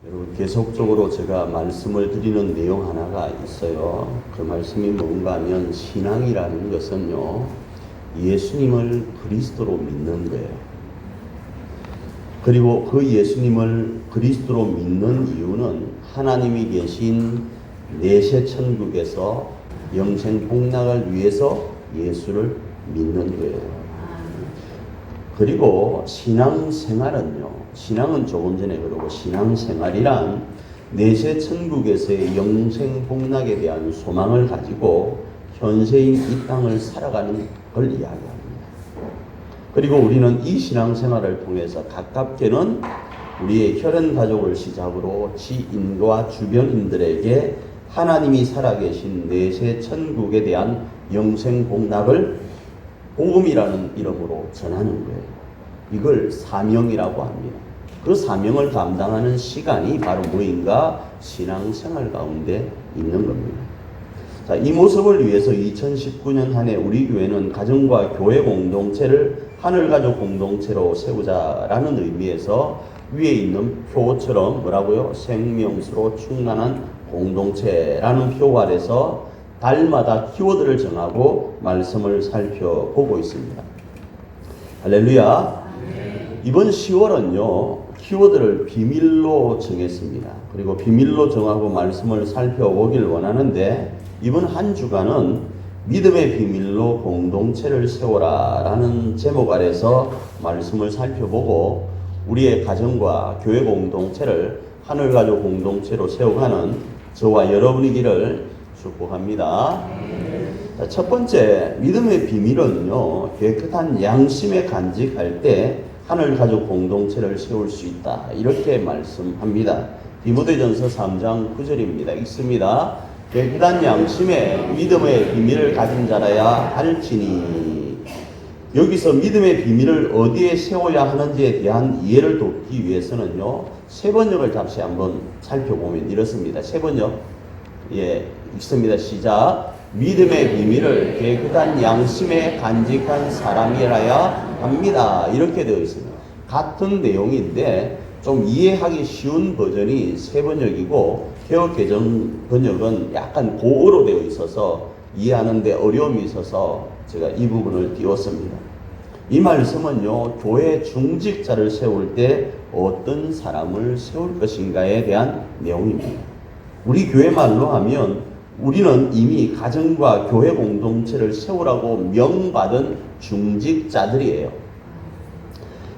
여러분, 계속적으로 제가 말씀을 드리는 내용 하나가 있어요. 그 말씀이 뭔가 하면 신앙이라는 것은요, 예수님을 그리스도로 믿는 거예요. 그리고 그 예수님을 그리스도로 믿는 이유는 하나님이 계신 내세 천국에서 영생 복락을 위해서 예수를 믿는 거예요. 그리고 신앙생활은요, 신앙은 조금 전에 그러고 신앙생활이란 내세 천국에서의 영생 복락에 대한 소망을 가지고 현세인 이 땅을 살아가는 걸 이야기합니다. 그리고 우리는 이 신앙생활을 통해서 가깝게는 우리의 혈연 가족을 시작으로 지인과 주변인들에게 하나님이 살아계신 내세 천국에 대한 영생 복락을 복음이라는 이름으로 전하는 거예요. 이걸 사명이라고 합니다. 그 사명을 감당하는 시간이 바로 뭐인가? 신앙생활 가운데 있는 겁니다. 자, 이 모습을 위해서 2019년 한 해 우리 교회는 가정과 교회 공동체를 하늘가족 공동체로 세우자라는 의미에서 위에 있는 표처럼 뭐라고요? 생명수로 충만한 공동체라는 표 아래서 달마다 키워드를 정하고 말씀을 살펴보고 있습니다. 할렐루야. 이번 10월은요, 키워드를 비밀로 정했습니다. 그리고 비밀로 정하고 말씀을 살펴보길 원하는데, 이번 한 주간은 믿음의 비밀로 공동체를 세워라 라는 제목 아래서 말씀을 살펴보고, 우리의 가정과 교회 공동체를 하늘가족 공동체로 세워가는 저와 여러분이기를 축복합니다. 첫 번째, 믿음의 비밀은요, 깨끗한 양심에 간직할 때 하늘가족 공동체를 세울 수 있다, 이렇게 말씀합니다. 디모데전서 3장 9절입니다. 읽습니다. 깨끗한 양심에 믿음의 비밀을 가진 자라야 할지니. 여기서 믿음의 비밀을 어디에 세워야 하는지에 대한 이해를 돕기 위해서는요, 세 번역을 다시 한번 살펴보면 이렇습니다. 세 번역, 읽습니다. 시작. 믿음의 비밀을 깨끗한 양심에 간직한 사람이라야 합니다. 이렇게 되어 있습니다. 같은 내용인데 좀 이해하기 쉬운 버전이 세 번역이고, 개혁개정 번역은 약간 고어로 되어 있어서 이해하는데 어려움이 있어서 제가 이 부분을 띄웠습니다. 이 말씀은요, 교회 중직자를 세울 때 어떤 사람을 세울 것인가에 대한 내용입니다. 우리 교회 말로 하면 우리는 이미 가정과 교회 공동체를 세우라고 명받은 중직자들이에요.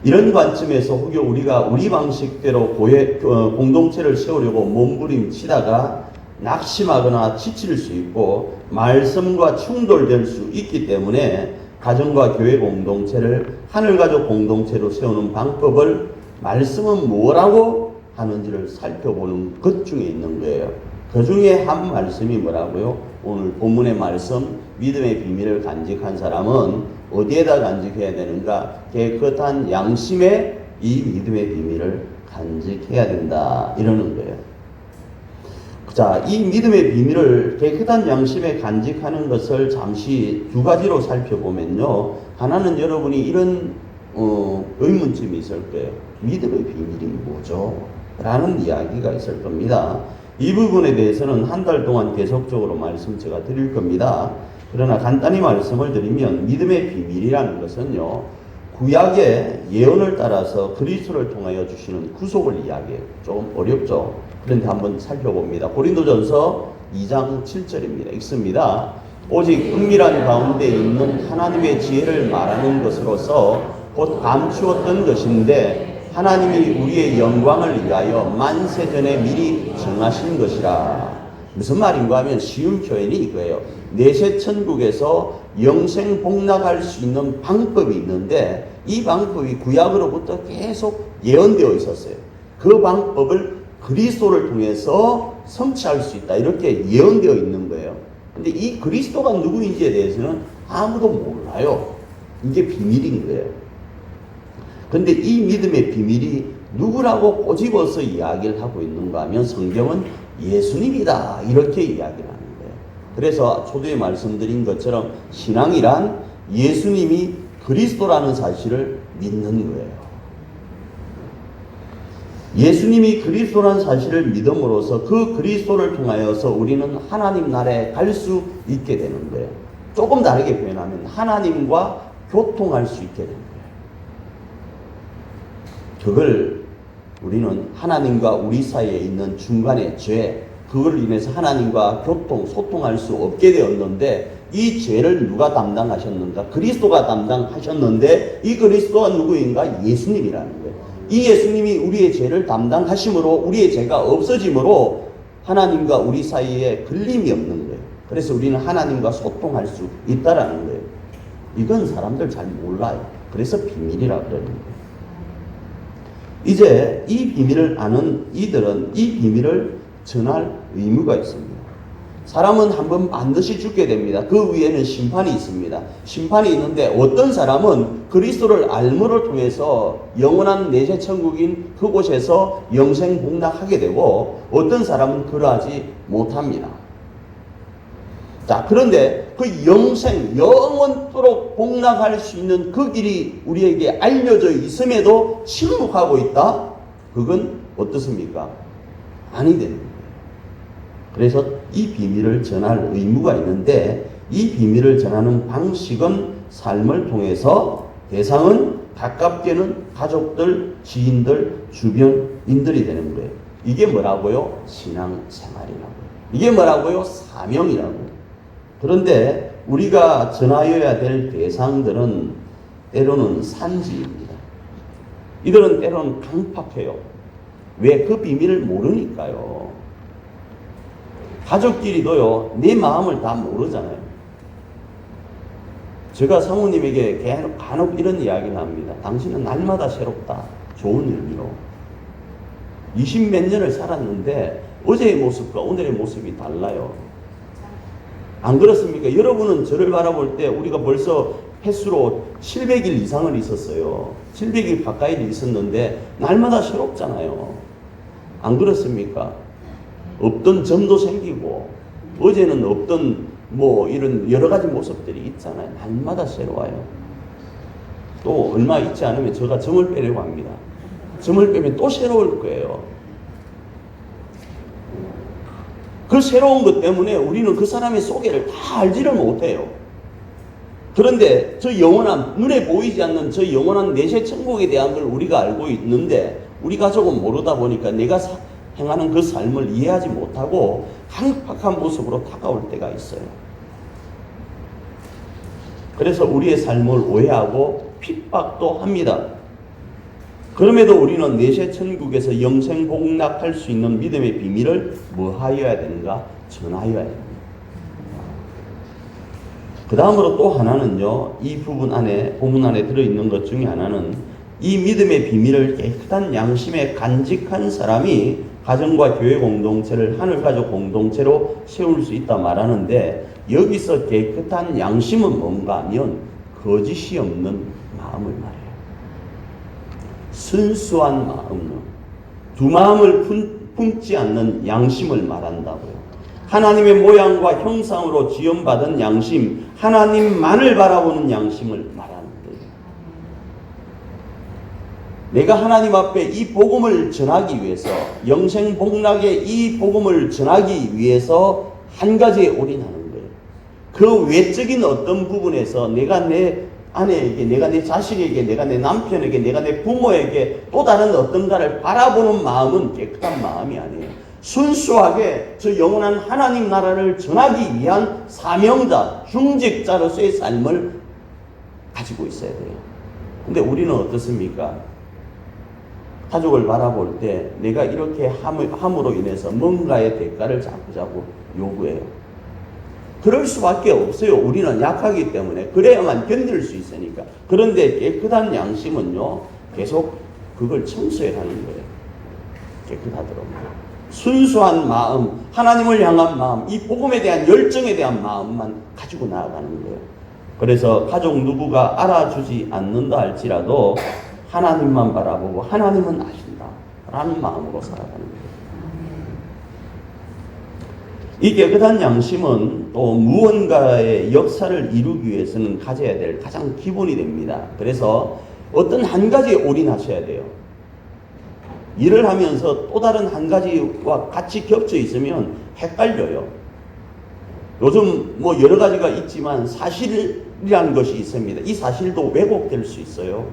이런 관점에서 혹여 우리가 우리 방식대로 공동체를 세우려고 몸부림치다가 낙심하거나 지칠 수 있고 말씀과 충돌될 수 있기 때문에 가정과 교회 공동체를 하늘가족 공동체로 세우는 방법을 말씀은 뭐라고 하는지를 살펴보는 것 중에 있는 거예요. 그 중에 한 말씀이 뭐라고요? 오늘 본문의 말씀, 믿음의 비밀을 간직한 사람은 어디에다 간직해야 되는가? 깨끗한 양심에 이 믿음의 비밀을 간직해야 된다, 이러는 거예요. 자, 이 믿음의 비밀을 깨끗한 양심에 간직하는 것을 잠시 두 가지로 살펴보면요, 하나는 여러분이 이런 의문점이 있을 거예요. 믿음의 비밀이 뭐죠? 라는 이야기가 있을 겁니다. 이 부분에 대해서는 한 달 동안 계속적으로 말씀 제가 드릴 겁니다. 그러나 간단히 말씀을 드리면 믿음의 비밀이라는 것은요, 구약의 예언을 따라서 그리스도를 통하여 주시는 구속을 이야기해요. 조금 어렵죠? 그런데 한번 살펴봅니다. 고린도전서 2장 7절입니다. 읽습니다. 오직 은밀한 가운데 있는 하나님의 지혜를 말하는 것으로서 곧 감추었던 것인데 하나님이 우리의 영광을 위하여 만세전에 미리 정하신 것이라. 무슨 말인가 하면 쉬운 표현이 이거예요. 내세 천국에서 영생 복락할 수 있는 방법이 있는데 이 방법이 구약으로부터 계속 예언되어 있었어요. 그 방법을 그리스도를 통해서 성취할 수 있다, 이렇게 예언되어 있는 거예요. 근데 이 그리스도가 누구인지에 대해서는 아무도 몰라요. 이게 비밀인 거예요. 근데 이 믿음의 비밀이 누구라고 꼬집어서 이야기를 하고 있는가 하면 성경은 예수님이다, 이렇게 이야기를 하는 거예요. 그래서 초두에 말씀드린 것처럼 신앙이란 예수님이 그리스도라는 사실을 믿는 거예요. 예수님이 그리스도라는 사실을 믿음으로써 그 그리스도를 통하여서 우리는 하나님 나라에 갈 수 있게 되는 거예요. 조금 다르게 표현하면 하나님과 교통할 수 있게 되는 거예요. 그걸 우리는 하나님과 우리 사이에 있는 중간의 죄, 그걸 인해서 하나님과 소통할 수 없게 되었는데, 이 죄를 누가 담당하셨는가? 그리스도가 담당하셨는데, 이 그리스도가 누구인가? 예수님이라는 거예요. 이 예수님이 우리의 죄를 담당하심으로 우리의 죄가 없어짐으로 하나님과 우리 사이에 걸림이 없는 거예요. 그래서 우리는 하나님과 소통할 수 있다라는 거예요. 이건 사람들 잘 몰라요. 그래서 비밀이라고 그러는 거예요. 이제 이 비밀을 아는 이들은 이 비밀을 전할 의무가 있습니다. 사람은 한번 반드시 죽게 됩니다. 그 위에는 심판이 있습니다. 심판이 있는데 어떤 사람은 그리스도를 알므로 통해서 영원한 내세 천국인 그곳에서 영생 복락하게 되고, 어떤 사람은 그러하지 못합니다. 자, 그런데 그 영생, 영원토록 복락할 수 있는 그 길이 우리에게 알려져 있음에도 침묵하고 있다? 그건 어떻습니까? 아니 되는 거예요. 그래서 이 비밀을 전할 의무가 있는데, 이 비밀을 전하는 방식은 삶을 통해서, 대상은 가깝게는 가족들, 지인들, 주변인들이 되는 거예요. 이게 뭐라고요? 신앙생활이라고요. 이게 뭐라고요? 사명이라고요. 그런데 우리가 전하여야 될 대상들은 때로는 산지입니다. 이들은 때로는 강팍해요. 왜? 그 비밀을 모르니까요. 가족끼리도요, 내 마음을 다 모르잖아요. 제가 사모님에게 간혹 이런 이야기를 합니다. 당신은 날마다 새롭다. 좋은 의미로. 20몇 년을 살았는데 어제의 모습과 오늘의 모습이 달라요. 안 그렇습니까? 여러분은 저를 바라볼 때 우리가 벌써 횟수로 700일 이상을 있었어요. 700일 가까이 있었는데 날마다 새롭잖아요. 안 그렇습니까? 없던 점도 생기고, 어제는 없던 이런 여러 가지 모습들이 있잖아요. 날마다 새로워요. 또 얼마 있지 않으면 제가 점을 빼려고 합니다. 점을 빼면 또 새로울 거예요. 그 새로운 것 때문에 우리는 그 사람의 속에를 다 알지를 못해요. 그런데 저 영원한, 눈에 보이지 않는 저 영원한 내세 천국에 대한 걸 우리가 알고 있는데, 우리 가족은 모르다 보니까 내가 행하는 그 삶을 이해하지 못하고 강팍한 모습으로 다가올 때가 있어요. 그래서 우리의 삶을 오해하고 핍박도 합니다. 그럼에도 우리는 내세 천국에서 영생 복락할 수 있는 믿음의 비밀을 뭐 하여야 되는가? 전하여야 됩니다. 그 다음으로 또 하나는요, 이 부분 안에, 본문 안에 들어있는 것 중에 하나는, 이 믿음의 비밀을 깨끗한 양심에 간직한 사람이 가정과 교회 공동체를 하늘가족 공동체로 세울 수 있다 말하는데, 여기서 깨끗한 양심은 뭔가 하면 거짓이 없는 마음을 말해요. 순수한 마음, 두 마음을 품지 않는 양심을 말한다고요. 하나님의 모양과 형상으로 지음받은 양심, 하나님만을 바라보는 양심을 말하는 거예요. 내가 하나님 앞에 이 복음을 전하기 위해서, 영생 복락의 이 복음을 전하기 위해서 한 가지에 올인하는 거예요. 그 외적인 어떤 부분에서 내가 내 아내에게, 내가 내 자식에게, 내가 내 남편에게, 내가 내 부모에게 또 다른 어떤가를 바라보는 마음은 깨끗한 마음이 아니에요. 순수하게 저 영원한 하나님 나라를 전하기 위한 사명자, 중직자로서의 삶을 가지고 있어야 돼요. 근데 우리는 어떻습니까? 가족을 바라볼 때 내가 이렇게 함으로 인해서 뭔가의 대가를 자꾸 요구해요. 그럴 수밖에 없어요. 우리는 약하기 때문에. 그래야만 견딜 수 있으니까. 그런데 깨끗한 양심은요, 계속 그걸 청소해 가는 거예요. 깨끗하도록. 순수한 마음, 하나님을 향한 마음, 이 복음에 대한 열정에 대한 마음만 가지고 나아가는 거예요. 그래서 가족 누구가 알아주지 않는다 할지라도 하나님만 바라보고 하나님은 아신다 라는 마음으로 살아가는 거예요. 이 깨끗한 양심은 또 무언가의 역사를 이루기 위해서는 가져야 될 가장 기본이 됩니다. 그래서 어떤 한 가지에 올인하셔야 돼요. 일을 하면서 또 다른 한 가지와 같이 겹쳐 있으면 헷갈려요. 요즘 뭐 여러 가지가 있지만 사실이라는 것이 있습니다. 이 사실도 왜곡될 수 있어요.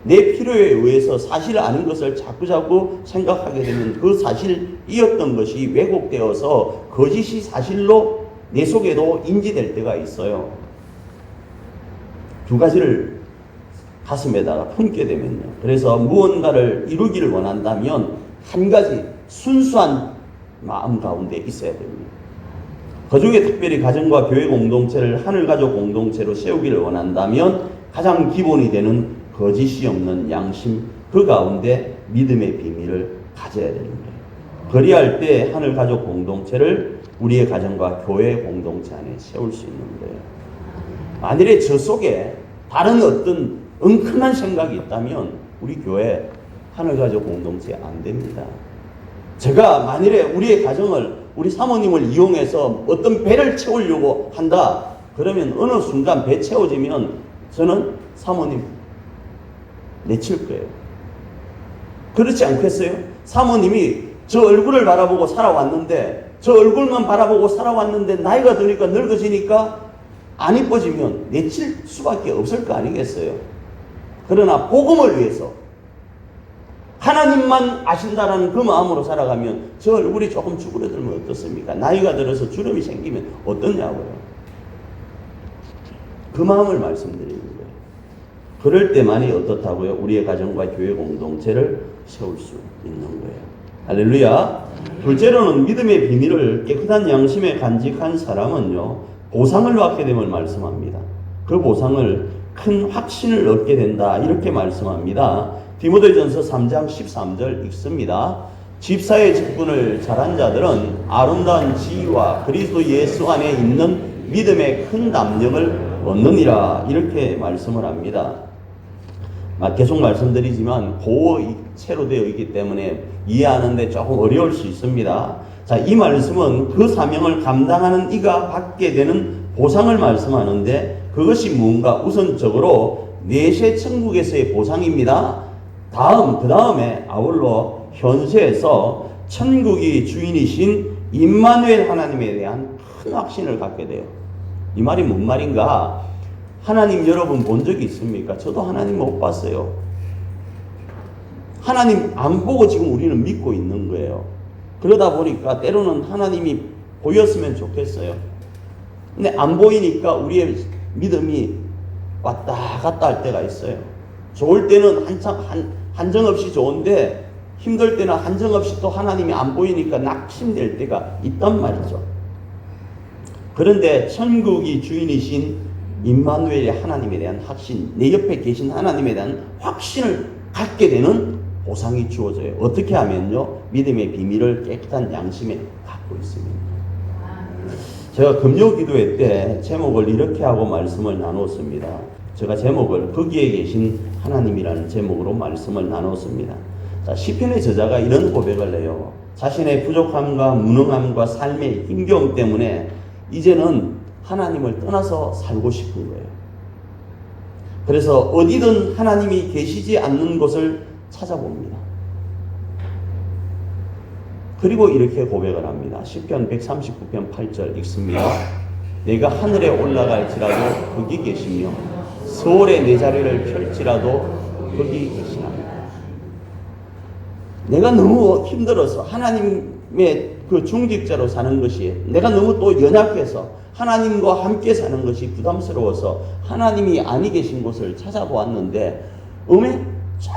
내 필요에 의해서 사실 아닌 것을 자꾸자꾸 생각하게 되면 그 사실이었던 것이 왜곡되어서 거짓이 사실로 내 속에도 인지될 때가 있어요. 두 가지를 가슴에다가 품게 되면요. 그래서 무언가를 이루기를 원한다면 한 가지 순수한 마음 가운데 있어야 됩니다. 그중에 특별히 가정과 교회 공동체를 하늘가족 공동체로 세우기를 원한다면 가장 기본이 되는 거짓이 없는 양심, 그 가운데 믿음의 비밀을 가져야 되는 거예요. 그리할 때 하늘가족 공동체를 우리의 가정과 교회 공동체 안에 세울 수 있는 거예요. 만일에 저 속에 다른 어떤 엉큼한 생각이 있다면 우리 교회 하늘가족 공동체 안 됩니다. 제가 만일에 우리의 가정을 우리 사모님을 이용해서 어떤 배를 채우려고 한다 그러면 어느 순간 배 채워지면 저는 사모님 내칠 거예요. 그렇지 않겠어요? 사모님이 저 얼굴을 바라보고 살아왔는데 저 얼굴만 바라보고 살아왔는데 나이가 드니까 늙어지니까 안 이뻐지면 내칠 수밖에 없을 거 아니겠어요? 그러나 복음을 위해서 하나님만 아신다라는 그 마음으로 살아가면 저 얼굴이 조금 쭈그러들면 어떻습니까? 나이가 들어서 주름이 생기면 어떠냐고요. 그 마음을 말씀드리는 거예요. 그럴 때만이 어떻다고요? 우리의 가정과 교회 공동체를 세울 수 있는 거예요. 할렐루야. 둘째로는 믿음의 비밀을 깨끗한 양심에 간직한 사람은요, 보상을 받게 됨을 말씀합니다. 그 보상을 큰 확신을 얻게 된다. 이렇게 말씀합니다. 디모데전서 3장 13절 읽습니다. 집사의 직분을 잘한 자들은 아름다운 지위와 그리스도 예수 안에 있는 믿음의 큰 담력을 얻느니라. 이렇게 말씀을 합니다. 계속 말씀드리지만 고어체로 되어 있기 때문에 이해하는데 조금 어려울 수 있습니다. 자, 이 말씀은 그 사명을 감당하는 이가 받게 되는 보상을 말씀하는데 그것이 뭔가 우선적으로 내세 천국에서의 보상입니다. 그 다음에 아울러 현세에서 천국이 주인이신 임마누엘 하나님에 대한 큰 확신을 갖게 돼요. 이 말이 뭔 말인가? 하나님 여러분 본 적이 있습니까? 저도 하나님 못 봤어요. 하나님 안 보고 지금 우리는 믿고 있는 거예요. 그러다 보니까 때로는 하나님이 보였으면 좋겠어요. 근데 안 보이니까 우리의 믿음이 왔다 갔다 할 때가 있어요. 좋을 때는 한정없이 좋은데 힘들 때는 한정없이 또 하나님이 안 보이니까 낙심될 때가 있단 말이죠. 그런데 천국이 주인이신 임마누엘의 하나님에 대한 확신, 내 옆에 계신 하나님에 대한 확신을 갖게 되는 보상이 주어져요. 어떻게 하면요? 믿음의 비밀을 깨끗한 양심에 갖고 있습니다. 제가 금요기도회 때 제목을 이렇게 하고 말씀을 나눴습니다. 제가 제목을 거기에 계신 하나님이라는 제목으로 말씀을 나눴습니다. 자, 시편의 저자가 이런 고백을 해요. 자신의 부족함과 무능함과 삶의 힘겨움 때문에 이제는 하나님을 떠나서 살고 싶은 거예요. 그래서 어디든 하나님이 계시지 않는 곳을 찾아봅니다. 그리고 이렇게 고백을 합니다. 시편 139편 8절 읽습니다. 내가 하늘에 올라갈지라도 거기 계시며 서울에 내 자리를 펼지라도 거기 계시나이다. 내가 너무 힘들어서 하나님의 그 중직자로 사는 것이 내가 너무 또 연약해서 하나님과 함께 사는 것이 부담스러워서 하나님이 아니 계신 곳을 찾아보았는데 저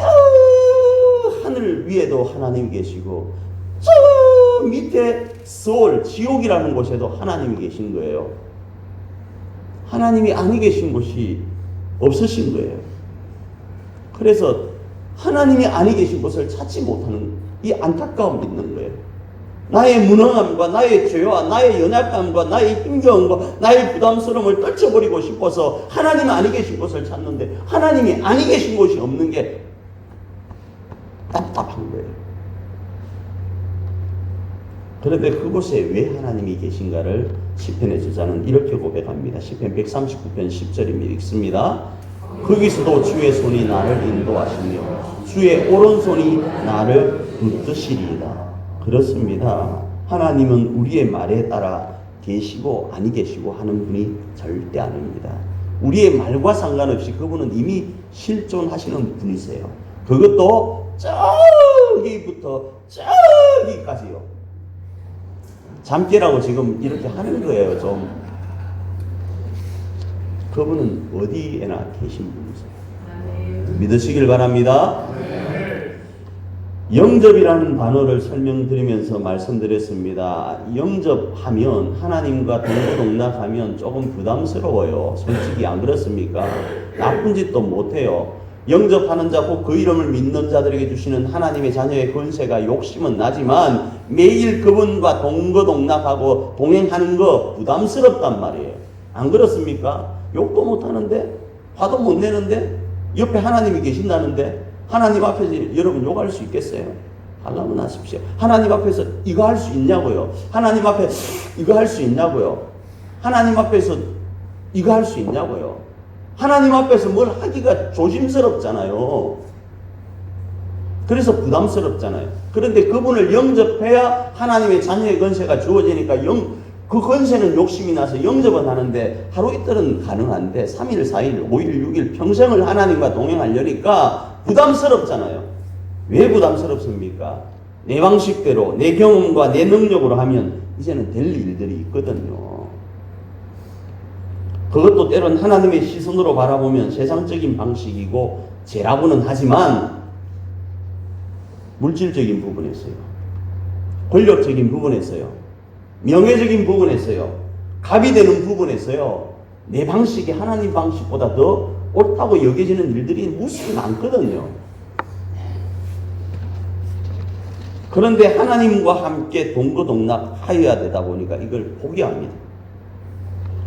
하늘 위에도 하나님이 계시고 저 밑에 서울 지옥이라는 곳에도 하나님이 계신 거예요. 하나님이 아니 계신 곳이 없으신 거예요. 그래서 하나님이 아니 계신 곳을 찾지 못하는 이 안타까움이 있는 거예요. 나의 무능함과 나의 죄와 나의 연약함과 나의 힘겨움과 나의 부담스러움을 떨쳐버리고 싶어서 하나님이 아니 계신 곳을 찾는데 하나님이 아니 계신 곳이 없는 게 답답한 거예요. 그런데 그곳에 왜 하나님이 계신가를 시편의 저자는 이렇게 고백합니다. 시편 139편 10절입니다. 읽습니다. 거기서도 주의 손이 나를 인도하시며 주의 오른손이 나를 붙드시리이다. 그렇습니다. 하나님은 우리의 말에 따라 계시고 아니 계시고 하는 분이 절대 아닙니다. 우리의 말과 상관없이 그분은 이미 실존하시는 분이세요. 그것도 저기부터 저기까지요. 잠깨라고 지금 이렇게 하는 거예요. 좀 그분은 어디에나 계신 분이세요. 믿으시길 바랍니다. 영접이라는 단어를 설명드리면서 말씀드렸습니다. 영접하면 하나님과 동고동락하면 조금 부담스러워요. 솔직히 안 그렇습니까? 나쁜 짓도 못해요. 영접하는 자 곧 그 이름을 믿는 자들에게 주시는 하나님의 자녀의 권세가 욕심은 나지만 매일 그분과 동거동락하고 동행하는 거 부담스럽단 말이에요. 안 그렇습니까? 욕도 못하는데 화도 못 내는데 옆에 하나님이 계신다는데 하나님 앞에서 여러분 욕할 수 있겠어요? 하려면 하십시오. 하나님 앞에서 이거 할 수 있냐고요? 하나님 앞에 이거 할 수 있냐고요? 하나님 앞에서 이거 할 수 있냐고요? 하나님 앞에서 뭘 하기가 조심스럽잖아요. 그래서 부담스럽잖아요. 그런데 그분을 영접해야 하나님의 자녀의 권세가 주어지니까 그 권세는 욕심이 나서 영접은 하는데 하루 이틀은 가능한데 3일, 4일, 5일, 6일 평생을 하나님과 동행하려니까 부담스럽잖아요. 왜 부담스럽습니까? 내 방식대로 내 경험과 내 능력으로 하면 이제는 될 일들이 있거든요. 그것도 때론 하나님의 시선으로 바라보면 세상적인 방식이고 죄라고는 하지만 물질적인 부분에서요, 권력적인 부분에서요, 명예적인 부분에서요, 갑이 되는 부분에서요, 내 방식이 하나님 방식보다 더 옳다고 여겨지는 일들이 무수히 많거든요. 그런데 하나님과 함께 동거동락하여야 되다 보니까 이걸 포기합니다.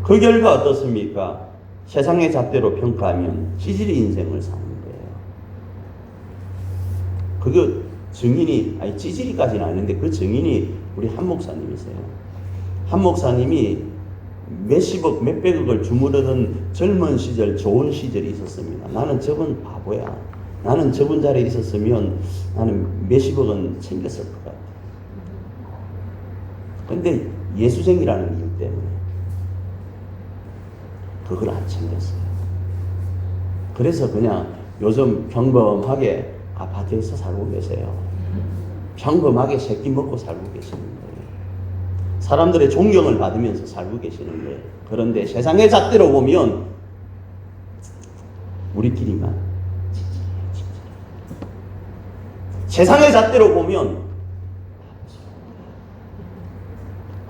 그 결과 어떻습니까? 세상의 잣대로 평가하면 찌질이 인생을 사는 거예요. 그게 증인이, 아니 찌질이까지는 아닌데 그 증인이 우리 한 목사님이세요. 한 목사님이 몇십억, 몇백억을 주무르던 젊은 시절, 좋은 시절이 있었습니다. 나는 저분 바보야. 나는 저분 자리에 있었으면 나는 몇십억은 챙겼을 것 같아. 그런데 예수쟁이라는 이유 때문에 그걸 안 챙겼어요. 그래서 그냥 요즘 평범하게 아파트에서 살고 계세요. 평범하게 새끼 먹고 살고 계시는 거예요. 사람들의 존경을 받으면서 살고 계시는 거예요. 그런데 세상의 잣대로 보면 우리끼리만, 세상의 잣대로 보면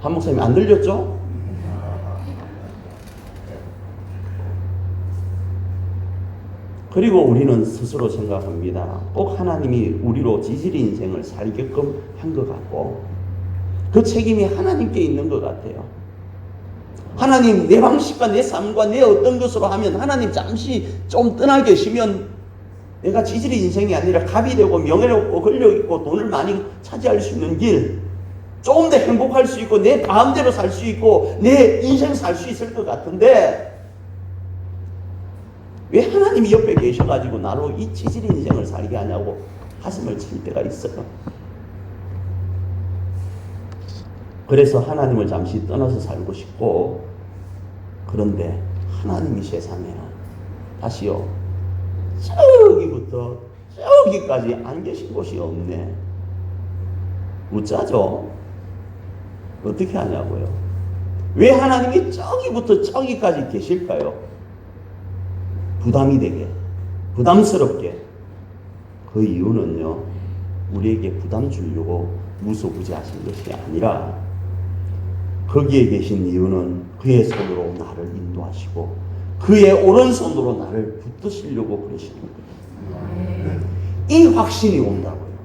한 목사님 안 들렸죠? 그리고 우리는 스스로 생각합니다. 꼭 하나님이 우리로 지질이 인생을 살게끔 한 것 같고 그 책임이 하나님께 있는 것 같아요. 하나님, 내 방식과 내 삶과 내 어떤 것으로 하면 하나님 잠시 좀 떠나 계시면 내가 지질이 인생이 아니라 갑이 되고 명예롭고 권력 있고 돈을 많이 차지할 수 있는 길, 조금 더 행복할 수 있고 내 마음대로 살 수 있고 내 인생 살 수 있을 것 같은데 왜 하나님이 옆에 계셔가지고 나로 이 지질이 인생을 살게 하냐고 가슴을 칠 때가 있어요. 그래서 하나님을 잠시 떠나서 살고 싶고, 그런데 하나님이 세상에 다시요 저기부터 저기까지 안 계신 곳이 없네. 어쩌죠? 어떻게 하냐고요? 왜 하나님이 저기부터 저기까지 계실까요? 부담이 되게, 부담스럽게. 그 이유는요, 우리에게 부담 주려고 무소부지하신 것이 아니라 거기에 계신 이유는 그의 손으로 나를 인도하시고 그의 오른손으로 나를 붙드시려고 그러시는 거예요. 이 확신이 온다고요.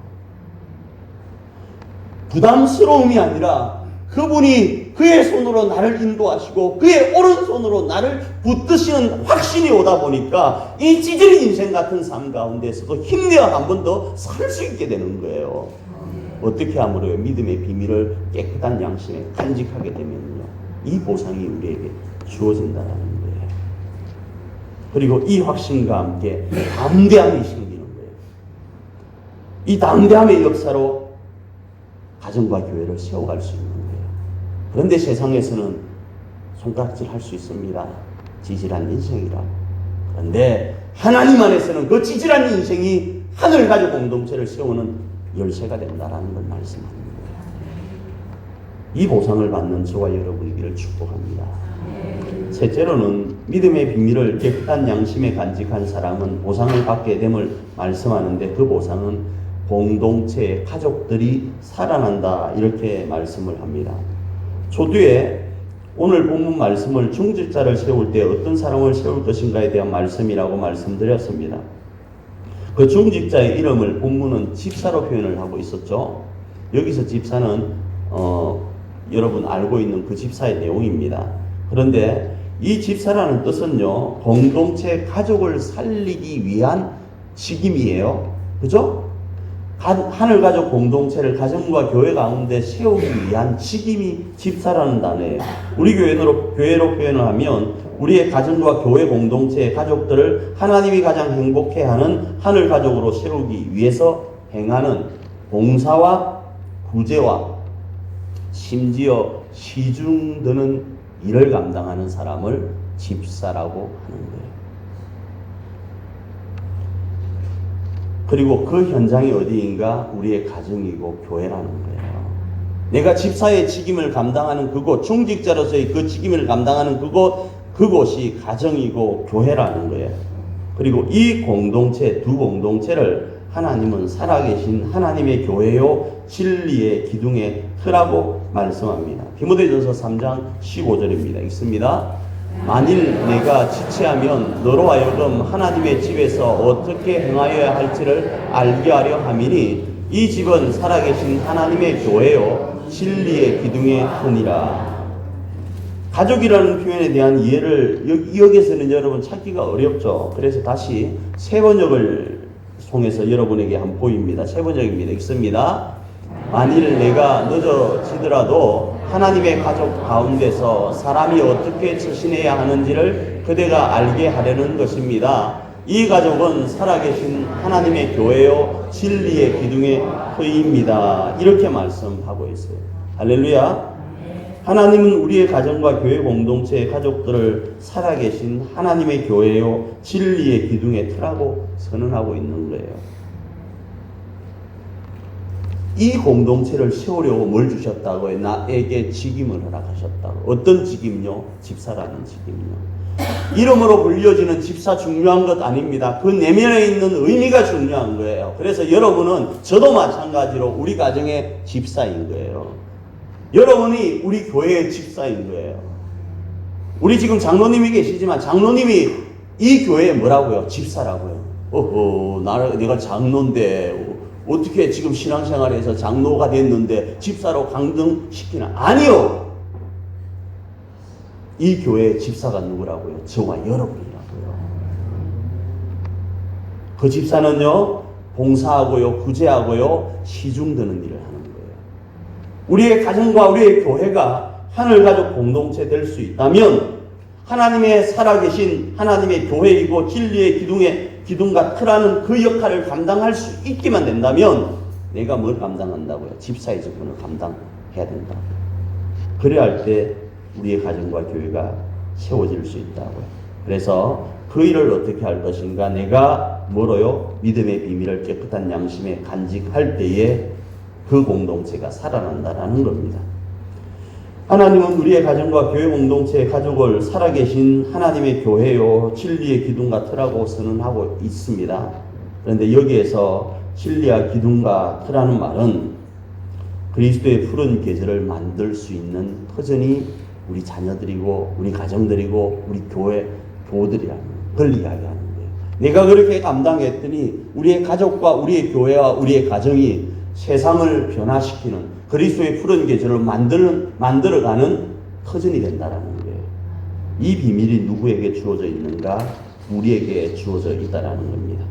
부담스러움이 아니라 그분이 그의 손으로 나를 인도하시고 그의 오른손으로 나를 붙드시는 확신이 오다 보니까 이 찌질이 인생 같은 삶 가운데서도 힘내어 한 번 더 살 수 있게 되는 거예요. 어떻게 함으로요? 믿음의 비밀을 깨끗한 양심에 간직하게 되면요, 이 보상이 우리에게 주어진다는 거예요. 그리고 이 확신과 함께 담대함이 생기는 거예요. 이 담대함의 역사로 가정과 교회를 세워갈 수 있는 거예요. 그런데 세상에서는 손가락질 할 수 있습니다. 지질한 인생이라. 그런데 하나님 안에서는 그 지질한 인생이 하늘 가족 공동체를 세우는 열쇠가 된다라는 걸 말씀합니다. 이 보상을 받는 저와 여러분이기를 축복합니다. 셋째로는 믿음의 비밀을 깨끗한 양심에 간직한 사람은 보상을 받게 됨을 말씀하는데, 그 보상은 공동체의 가족들이 살아난다, 이렇게 말씀을 합니다. 초두에 오늘 본문 말씀을 중직자를 세울 때 어떤 사람을 세울 것인가에 대한 말씀이라고 말씀드렸습니다. 그 중직자의 이름을 본문은 집사로 표현을 하고 있었죠. 여기서 집사는 여러분 알고 있는 그 집사의 내용입니다. 그런데 이 집사라는 뜻은요, 공동체 가족을 살리기 위한 직임이에요. 그죠? 하늘가족 공동체를 가정과 교회 가운데 세우기 위한 직임이 집사라는 단어예요. 우리 교회로 표현을 하면 우리의 가정과 교회 공동체의 가족들을 하나님이 가장 행복해하는 하늘가족으로 세우기 위해서 행하는 봉사와 구제와 심지어 시중 드는 일을 감당하는 사람을 집사라고 하는 거예요. 그리고 그 현장이 어디인가? 우리의 가정이고 교회라는 거예요. 내가 집사의 직임을 감당하는 그곳, 중직자로서의 그 직임을 감당하는 그곳이 가정이고 교회라는 거예요. 그리고 이 공동체, 두 공동체를 하나님은 살아계신 하나님의 교회요 진리의 기둥의 틀라고 말씀합니다. 디모데전서 3장 15절입니다. 읽습니다. 만일 내가 지체하면 너로 하여금 하나님의 집에서 어떻게 행하여야 할지를 알게 하려 함이니 이 집은 살아계신 하나님의 교회요 진리의 기둥의 터니라. 가족이라는 표현에 대한 이해를 여기에서는 여러분 찾기가 어렵죠. 그래서 다시 새 번역을 통해서 여러분에게 한번 보입니다. 새 번역입니다. 읽습니다. 만일 내가 늦어지더라도 하나님의 가족 가운데서 사람이 어떻게 처신해야 하는지를 그대가 알게 하려는 것입니다. 이 가족은 살아계신 하나님의 교회요 진리의 기둥의 터입니다. 이렇게 말씀하고 있어요. 할렐루야. 하나님은 우리의 가정과 교회 공동체의 가족들을 살아계신 하나님의 교회요 진리의 기둥의 터라고 선언하고 있는 거예요. 이 공동체를 세우려고 뭘 주셨다고요? 나에게 직임을 허락하셨다고. 어떤 직임요? 집사라는 직임요. 이름으로 불려지는 집사 중요한 것 아닙니다. 그 내면에 있는 의미가 중요한 거예요. 그래서 여러분은 저도 마찬가지로 우리 가정의 집사인 거예요. 여러분이 우리 교회의 집사인 거예요. 우리 지금 장로님이 계시지만 장로님이 이 교회에 뭐라고요? 집사라고요. 내가 장로인데 어떻게 지금 신앙생활에서 장로가 됐는데 집사로 강등시키나? 아니요. 이 교회의 집사가 누구라고요? 저와 여러분이라고요. 그 집사는요, 봉사하고요, 구제하고요, 시중드는 일을 하는 거예요. 우리의 가정과 우리의 교회가 하늘가족 공동체 될 수 있다면 하나님의 살아계신 하나님의 교회이고 진리의 기둥과 틀하는 그 역할을 감당할 수 있기만 된다면 내가 뭘 감당한다고요? 집사의 직분을 감당해야 된다고요. 그래야 할 때 우리의 가정과 교회가 세워질 수 있다고요. 그래서 그 일을 어떻게 할 것인가? 내가 뭐로요? 믿음의 비밀을 깨끗한 양심에 간직할 때에 그 공동체가 살아난다라는 겁니다. 하나님은 우리의 가정과 교회 공동체의 가족을 살아계신 하나님의 교회요 진리의 기둥과 틀라고 선언하고 있습니다. 그런데 여기에서 진리와 기둥과 틀라는 말은 그리스도의 푸른 계절을 만들 수 있는 터전이 우리 자녀들이고 우리 가정들이고 우리 교우들이라는 걸 이야기하는 거예요. 내가 그렇게 감당했더니 우리의 가족과 우리의 교회와 우리의 가정이 세상을 변화시키는 그리스도의 푸른 계절을 만들어가는 터전이 된다라는 거예요. 이 비밀이 누구에게 주어져 있는가? 우리에게 주어져 있다라는 겁니다.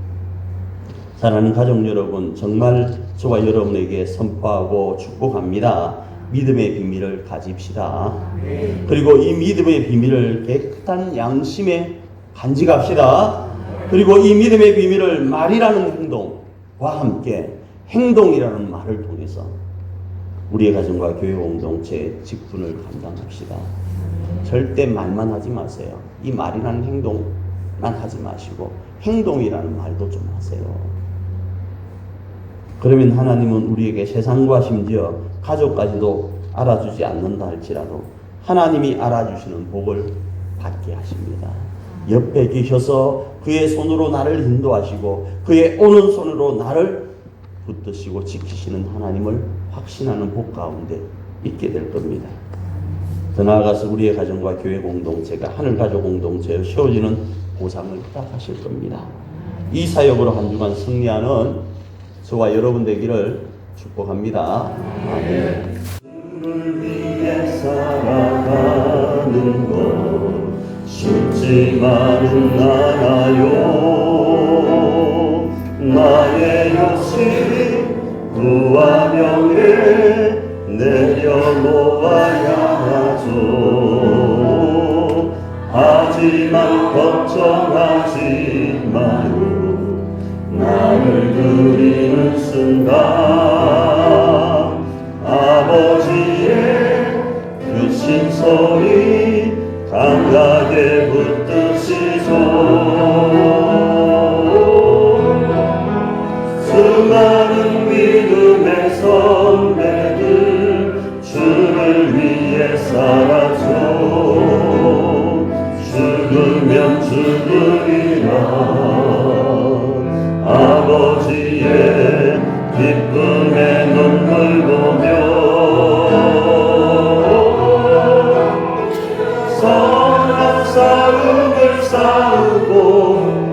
사랑하는 가족 여러분, 정말 저와 여러분에게 선포하고 축복합니다. 믿음의 비밀을 가집시다. 그리고 이 믿음의 비밀을 깨끗한 양심에 간직합시다. 그리고 이 믿음의 비밀을 말이라는 행동과 함께 행동이라는 말을 통해서 우리의 가정과 교회 공동체의 직분을 감당합시다. 절대 말만 하지 마세요. 이 말이라는 행동만 하지 마시고 행동이라는 말도 좀 하세요. 그러면 하나님은 우리에게 세상과 심지어 가족까지도 알아주지 않는다 할지라도 하나님이 알아주시는 복을 받게 하십니다. 옆에 계셔서 그의 손으로 나를 인도하시고 그의 오른손으로 나를 붙드시고 지키시는 하나님을 확신하는 복 가운데 있게 될 겁니다. 더 나아가서 우리의 가정과 교회 공동체가 하늘가족 공동체로 세워지는 보상을 허락하실 겁니다. 이 사역으로 한 주간 승리하는 저와 여러분 되기를 축복합니다. 아멘. 주를 위해 살아가는 것 쉽지만은 않아요. 나의 욕심 부와 명예 내려놓아야 하죠. 하지만 걱정하지 마요. 나를 그리는 순간 아버지의 그 신소리 강하게 붙드시죠. 수많은 믿음의 선배들 주를 위해 살았죠. 죽으면 죽으리라 아버지의 기쁨의 눈물 보며 선한 싸움을 싸우고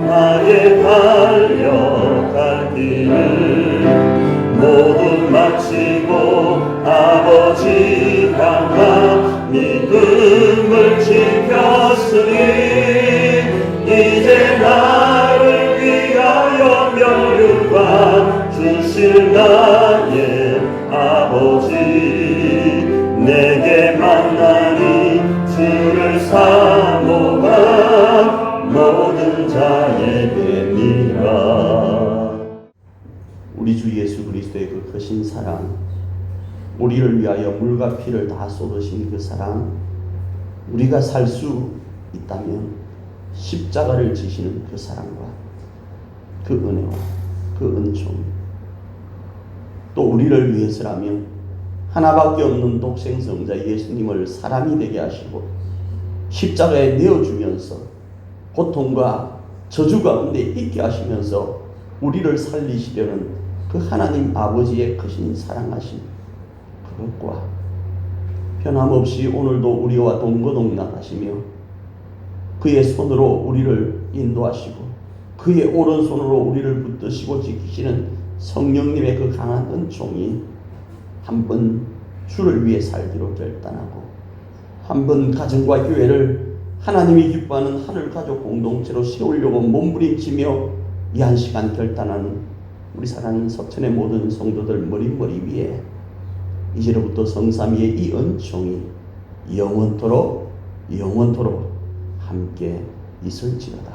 나의 달려갈 길을 모두 마치고 아버지 향한 믿음을 지켰으니 이제 나를 위하여 면류관 주실 나의 아버지 내게 만나니 주를 사모한 모든 자에게니라. 우리 주 예수 그리스도의 그 크신 사랑, 우리를 위하여 물과 피를 다 쏟으신 그 사랑, 우리가 살 수 있다면 십자가를 지시는 그 사랑과 그 은혜와 그 은총, 또 우리를 위해서라면 하나밖에 없는 독생성자 예수님을 사람이 되게 하시고 십자가에 내어주면서 고통과 저주 가운데 있게 하시면서 우리를 살리시려는 그 하나님 아버지의 크신 사랑하심, 그것과 변함없이 오늘도 우리와 동거동락하시며 그의 손으로 우리를 인도하시고 그의 오른손으로 우리를 붙드시고 지키시는 성령님의 그 강한 은총이 한번 주를 위해 살기로 결단하고 한번 가정과 교회를 하나님이 기뻐하는 하늘가족 공동체로 세우려고 몸부림치며 이 한 시간 결단하는 우리 사랑하는 석천의 모든 성도들 머리 위에 이제로부터 성삼위의 이 은총이 영원토록 함께 있을지어다.